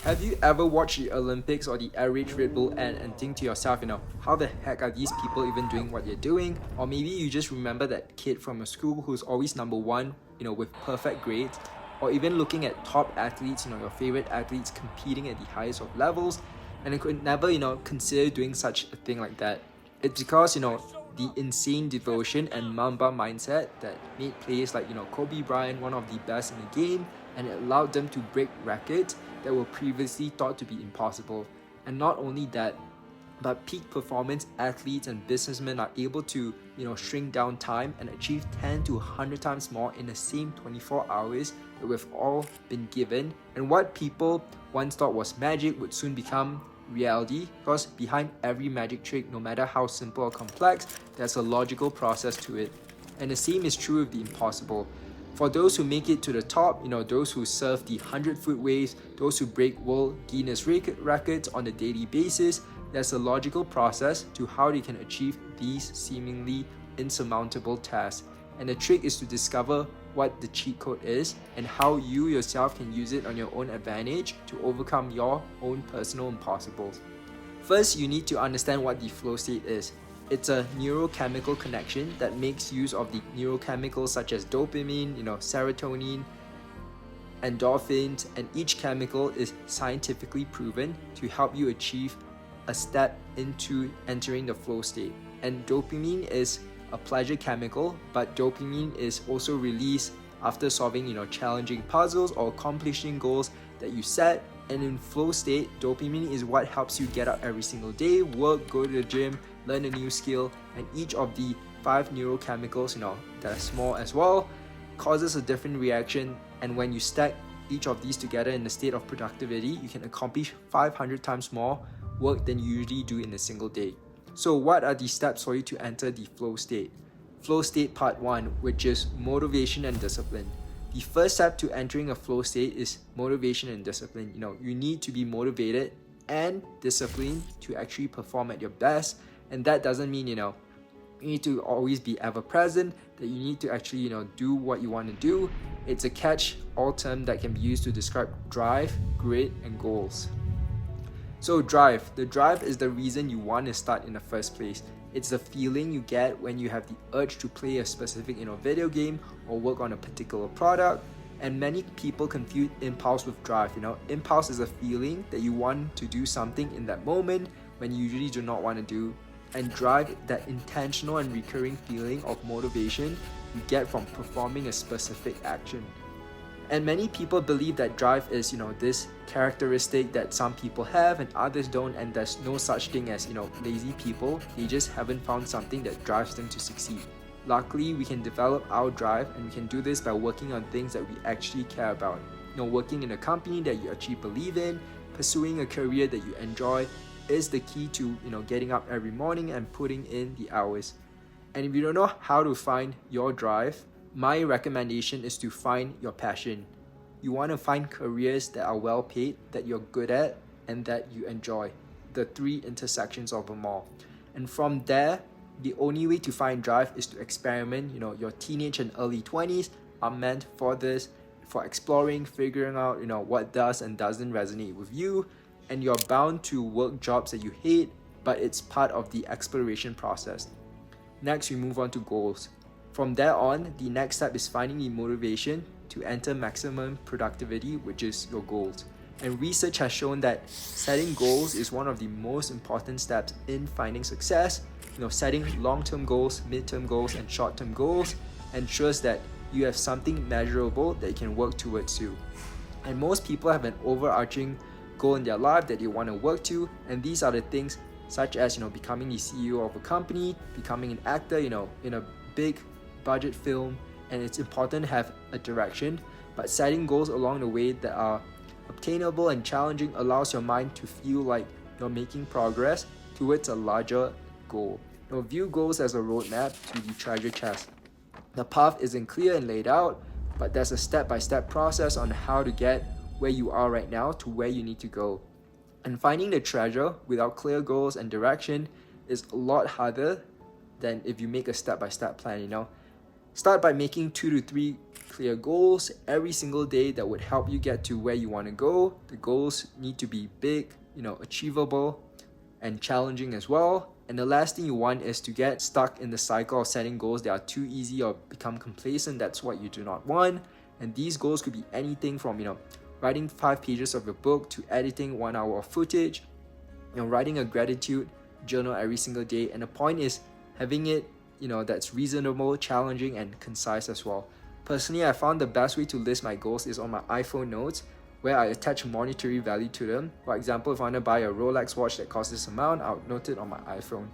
Have you ever watched the Olympics or the average Red Bull and think to yourself, how the heck are these people even doing what they're doing? Or maybe you just remember that kid from a school who's always number one, with perfect grades, or even looking at top athletes, your favorite athletes competing at the highest of levels, and you could never, consider doing such a thing like that. It's because, the insane devotion and Mamba mindset that made players like, Kobe Bryant one of the best in the game, and it allowed them to break records that were previously thought to be impossible. And not only that, but peak performance athletes and businessmen are able to, shrink down time and achieve 10 to 100 times more in the same 24 hours that we've all been given. And what people once thought was magic would soon become reality, because behind every magic trick, no matter how simple or complex, there's a logical process to it. And the same is true with the impossible. For those who make it to the top, those who surf the 100-foot waves, those who break world Guinness records on a daily basis, there's a logical process to how they can achieve these seemingly insurmountable tasks. And the trick is to discover what the cheat code is and how you yourself can use it on your own advantage to overcome your own personal impossibles. First, you need to understand what the flow state is. It's a neurochemical connection that makes use of the neurochemicals such as dopamine, serotonin, endorphins, and each chemical is scientifically proven to help you achieve a step into entering the flow state. And dopamine is a pleasure chemical, but dopamine is also released after solving, challenging puzzles or accomplishing goals that you set. And in flow state, dopamine is what helps you get up every single day, work, go to the gym, learn a new skill, and each of the 5 neurochemicals, that are small as well, causes a different reaction. And when you stack each of these together in the state of productivity, you can accomplish 500 times more work than you usually do in a single day. So what are the steps for you to enter the flow state? Flow state part 1, which is motivation and discipline. The first step to entering a flow state is motivation and discipline. You need to be motivated and disciplined to actually perform at your best. And that doesn't mean, you need to always be ever present, that you need to actually, do what you want to do. It's a catch-all term that can be used to describe drive, grit, and goals. So drive. The drive is the reason you want to start in the first place. It's the feeling you get when you have the urge to play a specific video game or work on a particular product. And many people confuse impulse with drive. Impulse is a feeling that you want to do something in that moment when you usually do not want to do. And drive, that intentional and recurring feeling of motivation you get from performing a specific action. And many people believe that drive is, this characteristic that some people have and others don't, and there's no such thing as, lazy people. They just haven't found something that drives them to succeed. Luckily, we can develop our drive, and we can do this by working on things that we actually care about. Working in a company that you actually believe in, pursuing a career that you enjoy is the key to, getting up every morning and putting in the hours. And if you don't know how to find your drive, my recommendation is to find your passion. You want to find careers that are well paid, that you're good at, and that you enjoy. The 3 intersections of them all. And from there, the only way to find drive is to experiment. Your teenage and early 20s are meant for this, for exploring, figuring out, what does and doesn't resonate with you. And you're bound to work jobs that you hate, but it's part of the exploration process. Next, we move on to goals. From there on, the next step is finding the motivation to enter maximum productivity, which is your goals. And research has shown that setting goals is one of the most important steps in finding success. Setting long-term goals, mid-term goals, and short-term goals ensures that you have something measurable that you can work towards you. And most people have an overarching goal in their life that they want to work to, and these are the things such as becoming the CEO of a company, becoming an actor, in a big budget film. And it's important to have a direction, but setting goals along the way that are obtainable and challenging allows your mind to feel like you're making progress towards a larger goal. View goals as a roadmap to the treasure chest. The path isn't clear and laid out, but there's a step-by-step process on how to get where you are right now to where you need to go. And finding the treasure without clear goals and direction is a lot harder than if you make a step-by-step plan. Start by making 2 to 3 clear goals every single day that would help you get to where you want to go. The goals need to be big, achievable and challenging as well. And the last thing you want is to get stuck in the cycle of setting goals that are too easy or become complacent. That's what you do not want. And these goals could be anything from, writing 5 pages of a book to editing 1 hour of footage, writing a gratitude journal every single day. And the point is having it, that's reasonable, challenging, and concise as well. Personally, I found the best way to list my goals is on my iPhone notes, where I attach monetary value to them. For example, if I want to buy a Rolex watch that costs this amount, I'll note it on my iPhone.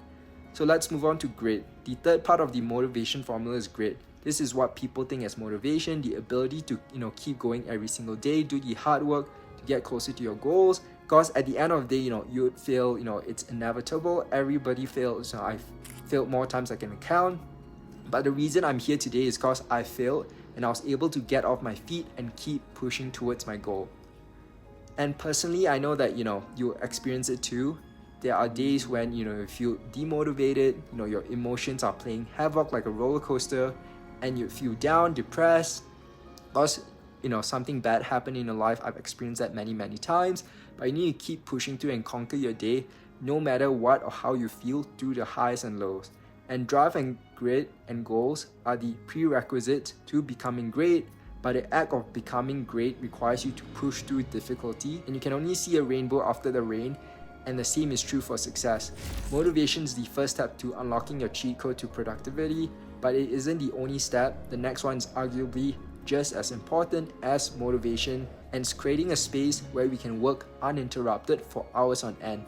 So let's move on to grit. The third part of the motivation formula is grit. This is what people think as motivation, the ability to keep going every single day, do the hard work to get closer to your goals. Because at the end of the day, you would fail, it's inevitable. Everybody fails. I've failed more times I can count. But the reason I'm here today is because I failed and I was able to get off my feet and keep pushing towards my goal. And personally, I know that you experience it too. There are days when you feel demotivated, your emotions are playing havoc like a roller coaster, and you feel down, depressed, because something bad happened in your life. I've experienced that many times. But you need to keep pushing through and conquer your day, no matter what or how you feel, through the highs and lows. And drive and grit and goals are the prerequisites to becoming great. But the act of becoming great requires you to push through difficulty, and you can only see a rainbow after the rain. And the same is true for success. Motivation is the first step to unlocking your cheat code to productivity, but it isn't the only step. The next one is arguably just as important as motivation, and it's creating a space where we can work uninterrupted for hours on end.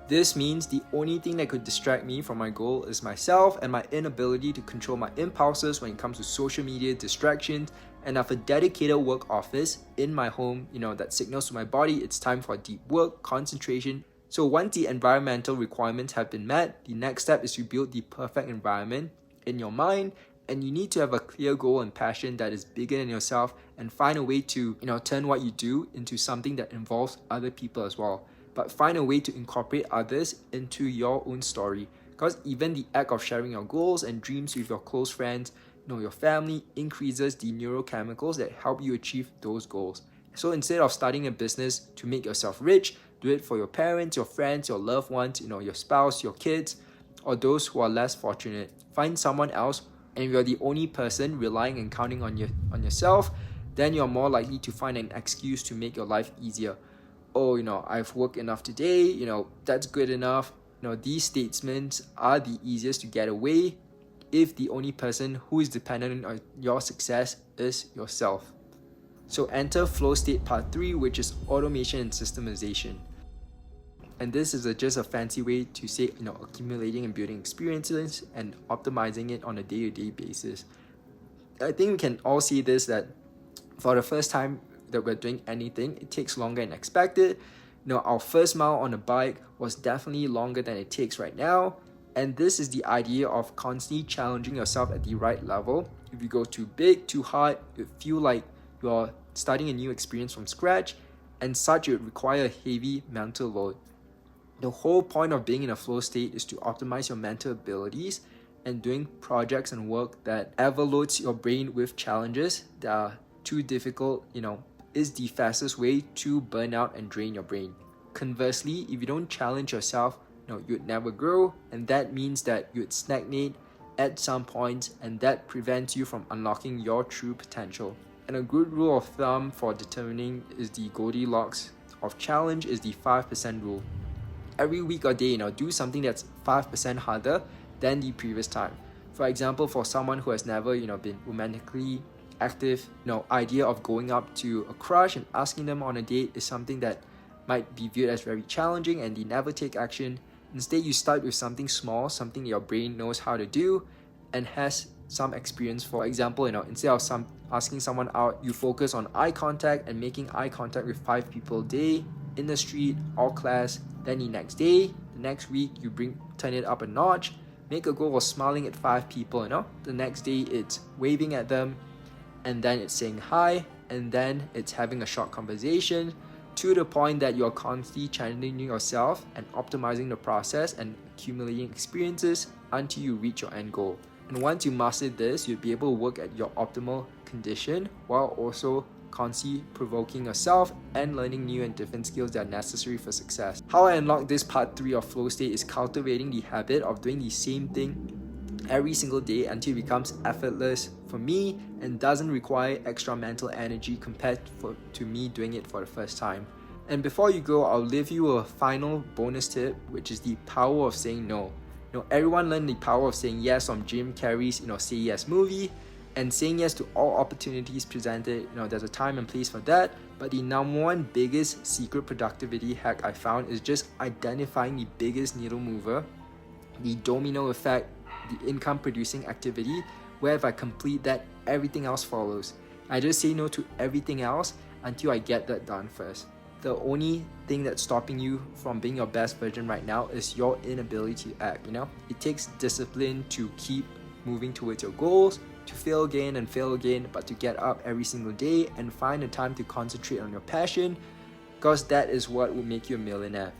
This means the only thing that could distract me from my goal is myself and my inability to control my impulses when it comes to social media distractions. And I have a dedicated work office in my home, that signals to my body it's time for deep work, concentration. So once the environmental requirements have been met, the next step is to build the perfect environment in your mind. And you need to have a clear goal and passion that is bigger than yourself, and find a way to turn what you do into something that involves other people as well. But find a way to incorporate others into your own story, because even the act of sharing your goals and dreams with your close friends, your family, increases the neurochemicals that help you achieve those goals. So instead of starting a business to make yourself rich, do it for your parents, your friends, your loved ones, your spouse, your kids, or those who are less fortunate. Find someone else. And if you're the only person relying and counting on yourself, then you're more likely to find an excuse to make your life easier. Oh, I've worked enough today, that's good enough. These statements are the easiest to get away if the only person who is dependent on your success is yourself. So enter flow state part 3, which is automation and systemization. And this is just a fancy way to say, accumulating and building experiences and optimizing it on a day-to-day basis. I think we can all see this, that for the first time that we're doing anything, it takes longer than expected. Our first mile on a bike was definitely longer than it takes right now. And this is the idea of constantly challenging yourself at the right level. If you go too big, too hard, you feel like you're starting a new experience from scratch, and such it would require a heavy mental load. The whole point of being in a flow state is to optimize your mental abilities, and doing projects and work that overloads your brain with challenges that are too difficult, is the fastest way to burn out and drain your brain. Conversely, if you don't challenge yourself, you'd never grow, and that means that you'd stagnate at some point, and that prevents you from unlocking your true potential. And a good rule of thumb for determining is the Goldilocks of challenge is the 5% rule. Every week or day, do something that's 5% harder than the previous time. For example, for someone who has never, been romantically active, idea of going up to a crush and asking them on a date is something that might be viewed as very challenging, and they never take action. Instead, you start with something small, something your brain knows how to do and has some experience. For example, instead of asking someone out, you focus on eye contact and making eye contact with 5 people a day in the street or class. Then the next day, the next week, you turn it up a notch, make a goal of smiling at 5 people. The next day it's waving at them, and then it's saying hi, and then it's having a short conversation, to the point that you're constantly challenging yourself and optimizing the process and accumulating experiences until you reach your end goal. And once you master this, you'll be able to work at your optimal condition while also constantly provoking yourself and learning new and different skills that are necessary for success. How I unlock this part 3 of flow state is cultivating the habit of doing the same thing every single day until it becomes effortless for me and doesn't require extra mental energy compared to me doing it for the first time. And before you go, I'll leave you a final bonus tip, which is the power of saying no. Everyone learned the power of saying yes from Jim Carrey's Say Yes movie, and saying yes to all opportunities presented. There's a time and place for that, but the number one biggest secret productivity hack I found is just identifying the biggest needle mover, the domino effect, the income producing activity, where if I complete that, everything else follows. I just say no to everything else until I get that done first. The only thing that's stopping you from being your best version right now is your inability to act. It takes discipline to keep moving towards your goals, to fail again and fail again, but to get up every single day and find the time to concentrate on your passion, because that is what will make you a millionaire.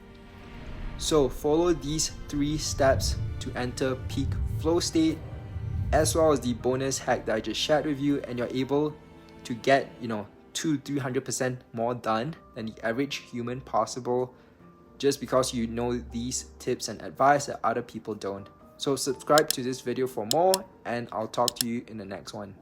So follow these 3 steps to enter peak flow state, as well as the bonus hack that I just shared with you, and you're able to get 200-300% more done than the average human possible, just because you know these tips and advice that other people don't. So subscribe to this video for more, and I'll talk to you in the next one.